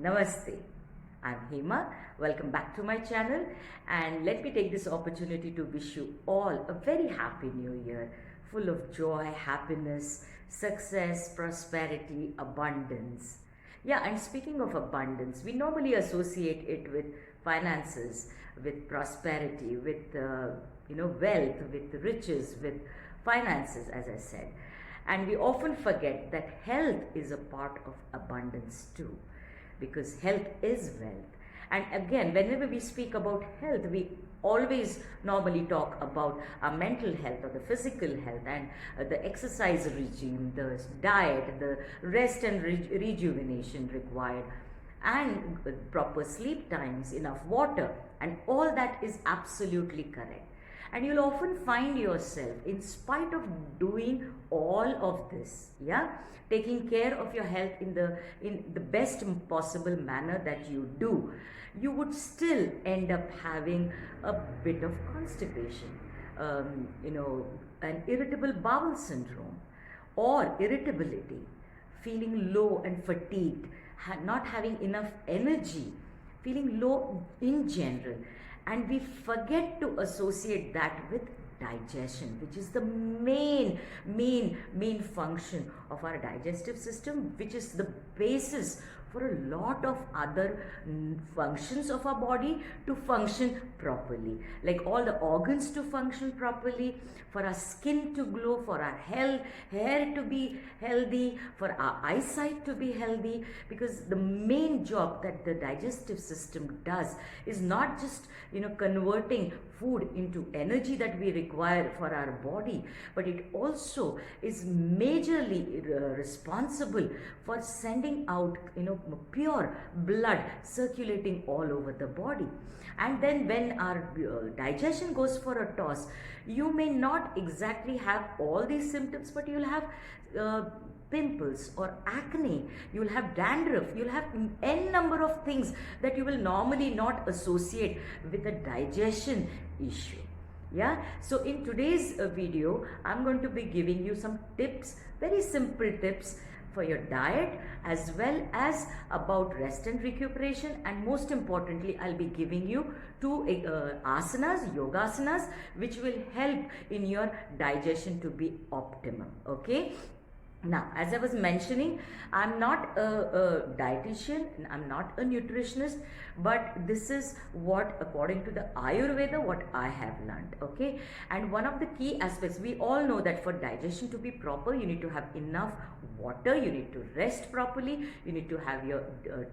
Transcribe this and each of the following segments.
Namaste. I'm Hema. Welcome back to my channel, and let me take this opportunity to wish you all a very happy new year, full of joy, happiness, success, prosperity, abundance. Yeah, and speaking of abundance, we normally associate it with finances, with prosperity, with wealth, with riches, with finances, as I said. And we often forget that health is a part of abundance too, because health is wealth. And again, whenever we speak about health, we always normally talk about our mental health or the physical health, and the exercise regime, the diet, the rest and rejuvenation required, and proper sleep times, enough water, and all that is absolutely correct. And you'll often find yourself, in spite of doing all of this, taking care of your health in the best possible manner that you do, you would still end up having a bit of constipation, an irritable bowel syndrome, or irritability, feeling low and fatigued, not having enough energy, feeling low in general. And we forget to associate that with digestion, which is the main function of our digestive system, which is the basis for a lot of other functions of our body to function properly, like all the organs to function properly, for our skin to glow, for our hair to be healthy, for our eyesight to be healthy. Because the main job that the digestive system does is not just converting food into energy that we require for our body, but it also is majorly responsible for sending out pure blood circulating all over the body. And then when our digestion goes for a toss, you may not exactly have all these symptoms, but you'll have pimples or acne, you'll have dandruff, you'll have n number of things that you will normally not associate with a digestion issue. So in today's video, I'm going to be giving you some tips, very simple tips for your diet, as well as about rest and recuperation, and most importantly, I'll be giving you two asanas, yogasanas, which will help in your digestion to be optimum. Okay. Now, as I was mentioning, I'm not a dietitian, I'm not a nutritionist, but this is what, according to the Ayurveda, what I have learned, okay? And one of the key aspects, we all know that for digestion to be proper, you need to have enough water, you need to rest properly, you need to have your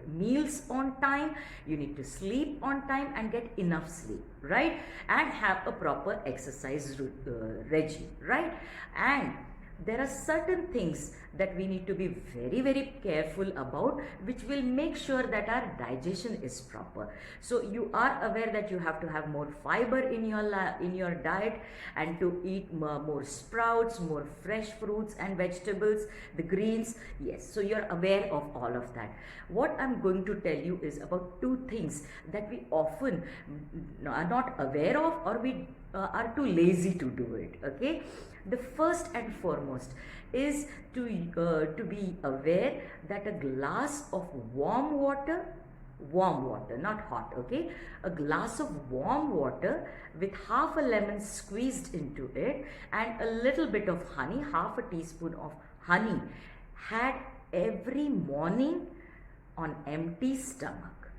meals on time, you need to sleep on time and get enough sleep, right? And have a proper exercise regime, right? And there are certain things that we need to be very, very careful about, which will make sure that our digestion is proper. So you are aware that you have to have more fiber in your diet, and to eat more sprouts, more fresh fruits and vegetables, the greens. Yes, so you're aware of all of that. What I'm going to tell you is about two things that we often are not aware of, or we are too lazy to do it. Okay. The first and foremost is to be aware that a glass of warm water, not hot, okay, a glass of warm water with half a lemon squeezed into it and a little bit of honey, half a teaspoon of honey, had every morning on empty stomach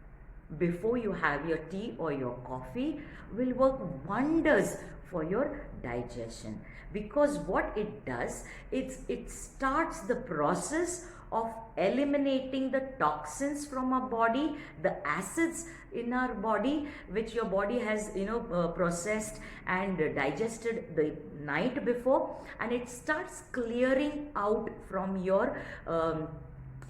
before you have your tea or your coffee will work wonders for your digestion. Because what it does, it starts the process of eliminating the toxins from our body, the acids in our body, which your body has processed and digested the night before, and it starts clearing out from your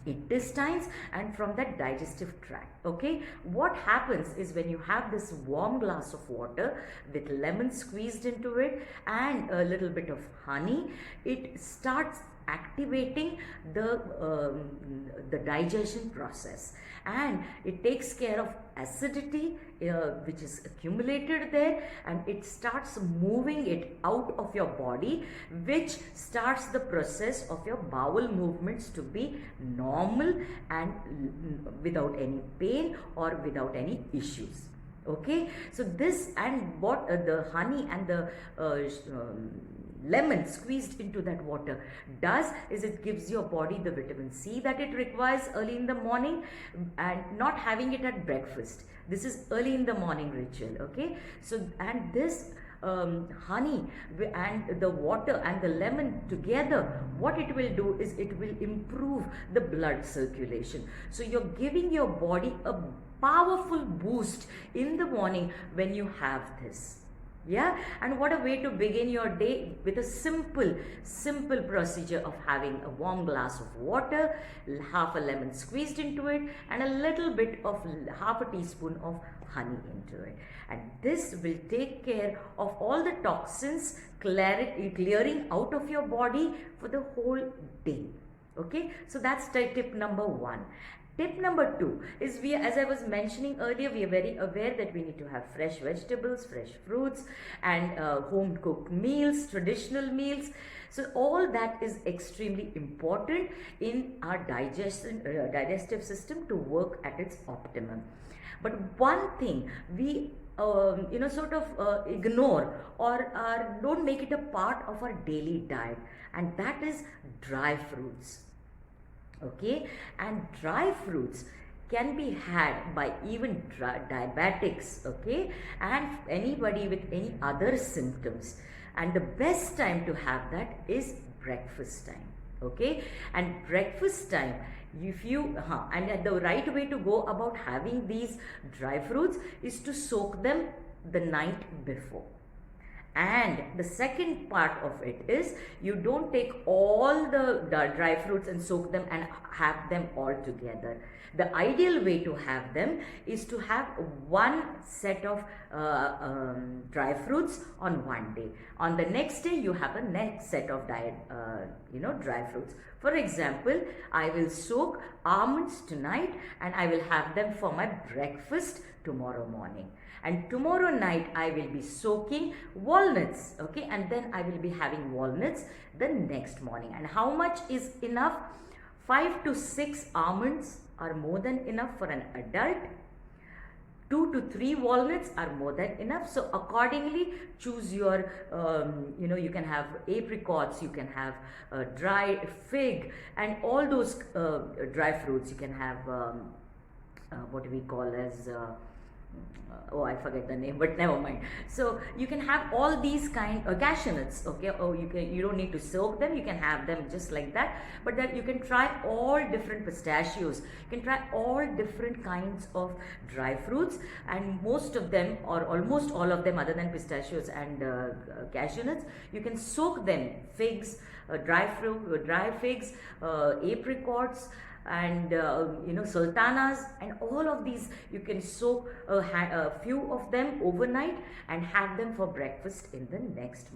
intestines and from that digestive tract. Okay, what happens is, when you have this warm glass of water with lemon squeezed into it and a little bit of honey, it starts activating the digestion process, and it takes care of acidity which is accumulated there, and it starts moving it out of your body, which starts the process of your bowel movements to be normal and without any pain or without any issues. Okay, so this, and what the honey and the lemon squeezed into that water does is it gives your body the vitamin C that it requires early in the morning, and not having it at breakfast. This is early in the morning ritual. Okay, so and this honey and the water and the lemon together, what it will do is it will improve the blood circulation. So you're giving your body a powerful boost in the morning when you have this. Yeah, and what a way to begin your day, with a simple procedure of having a warm glass of water, half a lemon squeezed into it, and a little bit of half a teaspoon of honey into it. And this will take care of all the toxins, clearing out of your body for the whole day. Okay, so that's tip number 1. Tip number 2 is, as I was mentioning earlier, we are very aware that we need to have fresh vegetables, fresh fruits, and home cooked meals, traditional meals. So all that is extremely important in our digestive system to work at its optimum. But one thing we ignore or don't make it a part of our daily diet, and that is dry fruits. Okay, and dry fruits can be had by even diabetics, okay, and anybody with any other symptoms. And the best time to have that is breakfast time. Okay, and breakfast time, if you and the right way to go about having these dry fruits is to soak them the night before. And the second part of it is, you don't take all the dry fruits and soak them and have them all together. The ideal way to have them is to have one set of dry fruits on one day. On the next day, you have a next set of dry fruits. For example, I will soak almonds tonight and I will have them for my breakfast tomorrow morning. And tomorrow night I will be soaking walnuts, okay, and then I will be having walnuts the next morning. And how much is enough? 5 to 6 almonds are more than enough for an adult. 2 to 3 walnuts are more than enough. So accordingly, choose your, you can have apricots, you can have dry fig, and all those dry fruits. You can have what we call as I forget the name, but never mind. So you can have all these kind of cashew nuts, okay. You don't need to soak them, you can have them just like that. But then you can try all different pistachios, you can try all different kinds of dry fruits, and most of them, or almost all of them other than pistachios and cashew nuts, you can soak them. Figs, dry figs, apricots, and sultanas, and all of these you can soak a few of them overnight and have them for breakfast in the next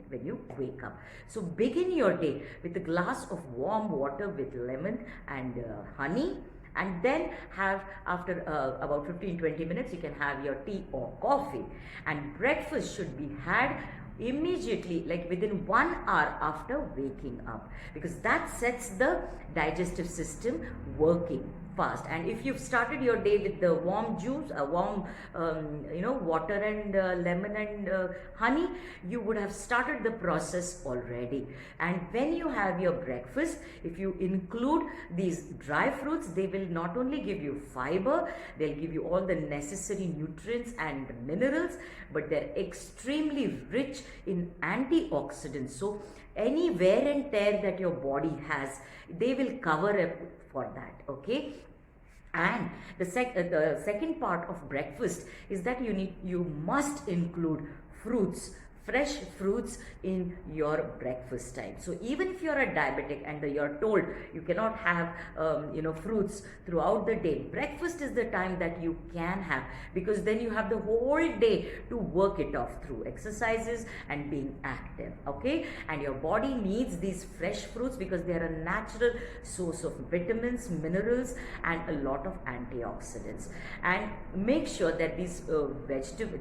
when you wake up. So begin your day with a glass of warm water with lemon and honey, and then have, after about 15-20 minutes, you can have your tea or coffee. And breakfast should be had immediately, like within 1 hour after waking up, because that sets the digestive system working fast. And if you've started your day with the warm juice, warm water and lemon and honey, you would have started the process already. And when you have your breakfast, if you include these dry fruits, they will not only give you fiber, they'll give you all the necessary nutrients and minerals, but they're extremely rich in antioxidants. So any wear and tear that your body has, they will cover up for that. Okay. And the second part of breakfast is that you must include fruits, fresh fruits in your breakfast time. So even if you're a diabetic and you're told you cannot have fruits throughout the day, breakfast is the time that you can have, because then you have the whole day to work it off through exercises and being active. Okay, and your body needs these fresh fruits because they are a natural source of vitamins, minerals, and a lot of antioxidants. And make sure that these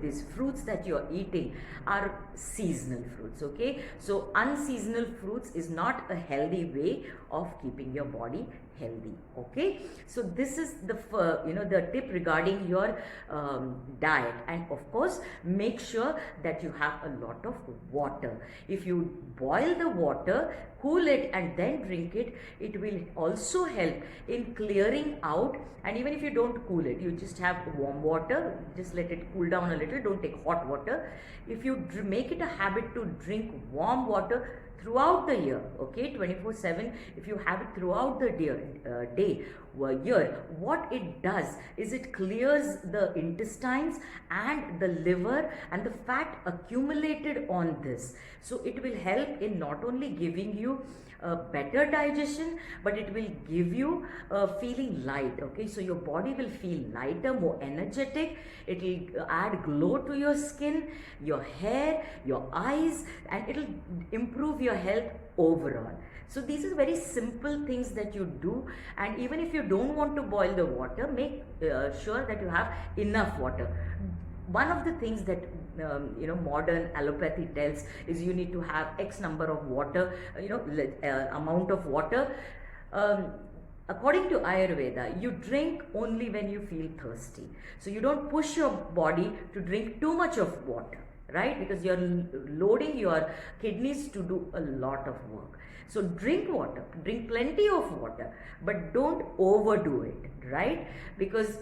these fruits that you're eating are seasonal fruits. Okay, so unseasonal fruits is not a healthy way of keeping your body healthy. Okay, so this is the the tip regarding your diet. And of course, make sure that you have a lot of water. If you boil the water, cool it, and then drink it, it will also help in clearing out. And even if you don't cool it, you just have warm water, just let it cool down a little, don't take hot water. If you make it a habit to drink warm water throughout the year, okay, 24/7, if you have it throughout the year, what it does is it clears the intestines and the liver and the fat accumulated on this. So it will help in not only giving you better digestion, but it will give you feeling light. Okay, so your body will feel lighter, more energetic. It will add glow to your skin, your hair, your eyes, and it will improve your health overall. So these are very simple things that you do. And even if you don't want to boil the water, make sure that you have enough water. One of the things that modern allopathy tells is you need to have X number of water, amount of water. According to Ayurveda, you drink only when you feel thirsty. So you don't push your body to drink too much of water, right? Because you're loading your kidneys to do a lot of work. So drink water, drink plenty of water, but don't overdo it, right? Because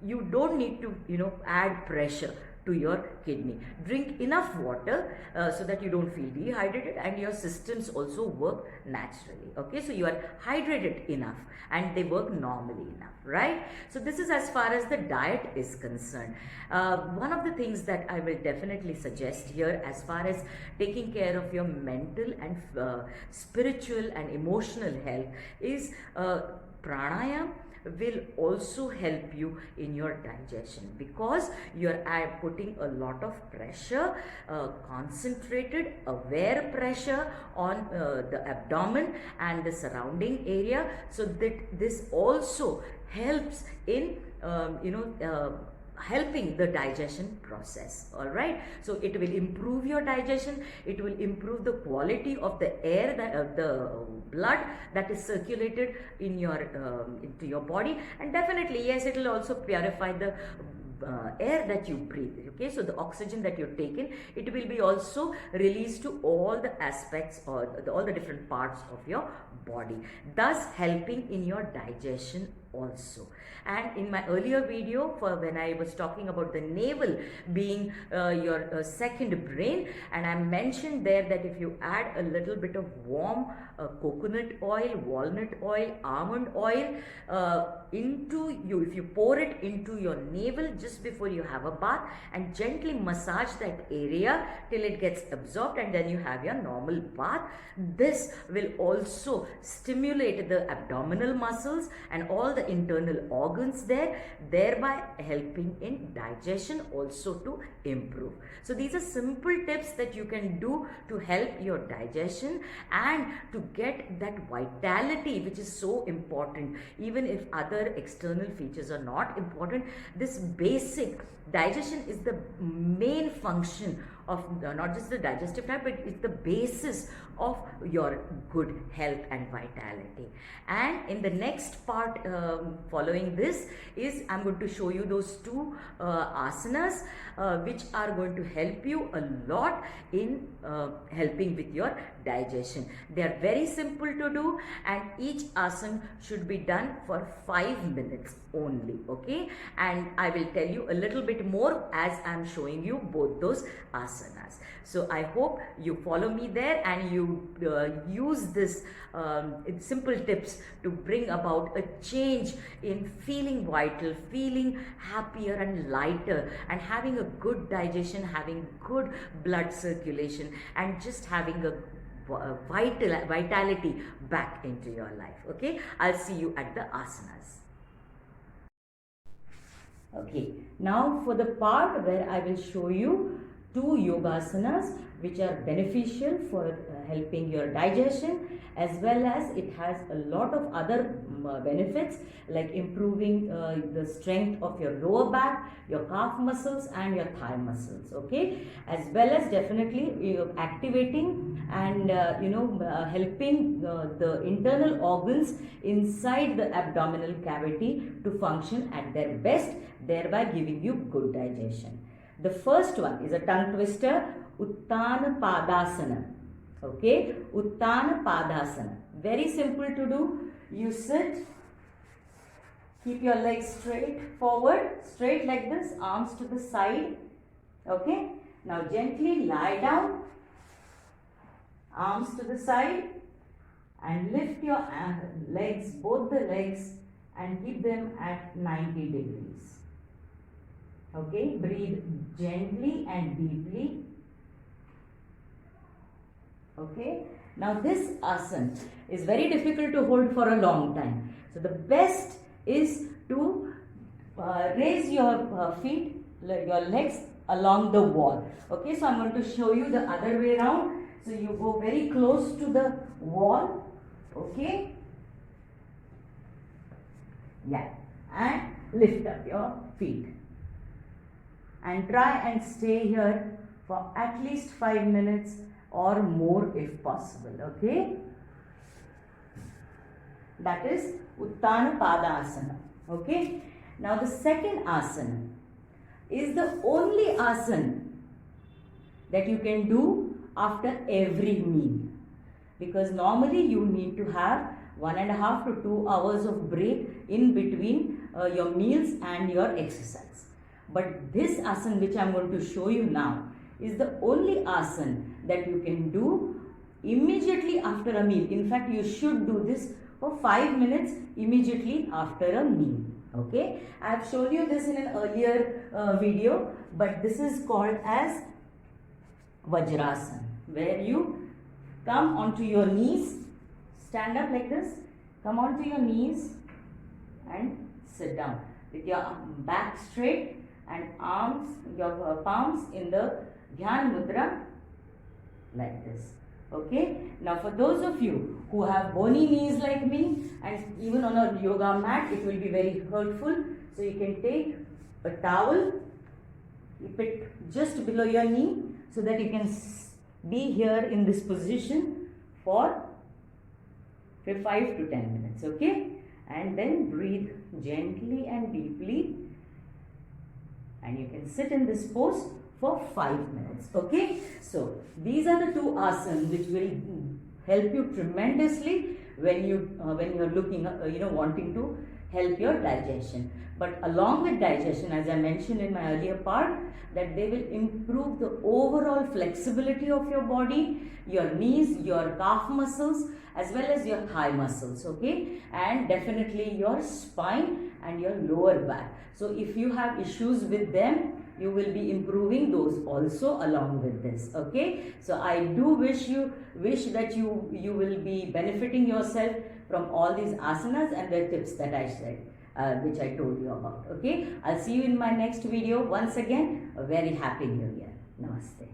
you don't need to add pressure to your kidney. Drink enough water so that you don't feel dehydrated, and your systems also work naturally. Okay, so you are hydrated enough and they work normally enough, right? So this is as far as the diet is concerned. One of the things that I will definitely suggest here as far as taking care of your mental and spiritual and emotional health is pranayama will also help you in your digestion, because you're putting a lot of pressure, concentrated, aware pressure on the abdomen and the surrounding area. So that this also helps in helping the digestion process. All right, so it will improve your digestion, it will improve the quality of the air, the blood that is circulated in your into your body, and definitely yes, it will also purify the air that you breathe. Okay, so the oxygen that you're taking, it will be also released to all the aspects or all the different parts of your body, thus helping in your digestion also. And in my earlier video, for when I was talking about the navel being your second brain, and I mentioned there that if you add a little bit of warm coconut oil, walnut oil, almond oil if you pour it into your navel just before you have a bath, and gently massage that area till it gets absorbed, and then you have your normal bath, this will also stimulate the abdominal muscles and all the internal organs there, thereby helping in digestion also to improve. So these are simple tips that you can do to help your digestion and to get that vitality, which is so important. Even if other external features are not important, this basic digestion is the main function of not just the digestive tract, but it's the basis of your good health and vitality. And in the next part following this is I'm going to show you those two asanas which are going to help you a lot in helping with your digestion. They are very simple to do, and each asana should be done for 5 minutes only. Okay, and I will tell you a little bit more as I'm showing you both those asanas. asanas. So I hope you follow me there and you use this simple tips to bring about a change in feeling vital, feeling happier and lighter, and having a good digestion, having good blood circulation, and just having a vitality back into your life. Okay, I'll see you at the asanas. Okay, now for the part where I will show you 2 yogasanas which are beneficial for helping your digestion, as well as it has a lot of other benefits like improving the strength of your lower back, your calf muscles and your thigh muscles. Okay, as well as definitely activating and helping the internal organs inside the abdominal cavity to function at their best, thereby giving you good digestion. The first one is a tongue twister, Uttana Padasana. Okay, Uttana Padasana. Very simple to do. You sit, keep your legs straight forward, straight like this, arms to the side. Okay, now gently lie down, arms to the side, and lift your legs, both the legs, and keep them at 90 degrees. Okay, breathe gently and deeply. Okay, now this asana is very difficult to hold for a long time. So the best is to raise your feet, your legs along the wall. Okay, so I'm going to show you the other way around. So you go very close to the wall. Okay, yeah, and lift up your feet. And try and stay here for at least 5 minutes or more if possible. Okay, that is Uttana Padasana. Okay, now the second asana is the only asana that you can do after every meal, because normally you need to have 1.5 to 2 hours of break in between your meals and your exercise. But this asana which I am going to show you now is the only asana that you can do immediately after a meal. In fact, you should do this for 5 minutes immediately after a meal. Okay, I have shown you this in an earlier video, but this is called as Vajrasana, where you come onto your knees, stand up like this, come onto your knees and sit down with your back straight and arms, your palms in the Dhyan Mudra like this. Okay, now for those of you who have bony knees like me, and even on a yoga mat it will be very hurtful, so you can take a towel, keep it just below your knee so that you can be here in this position for 5 to 10 minutes. Okay, and then breathe gently and deeply, and you can sit in this pose for 5 minutes. Okay, so these are the 2 asanas which will help you tremendously when you're looking wanting to help your digestion. But along with digestion, as I mentioned in my earlier part, that they will improve the overall flexibility of your body, your knees, your calf muscles, as well as your thigh muscles. Okay, and definitely your spine and your lower back. So if you have issues with them, you will be improving those also along with this. Okay, so I do wish that you will be benefiting yourself from all these asanas and the tips that I said, which I told you about. Okay, I'll see you in my next video. Once again, a very happy new year. Namaste.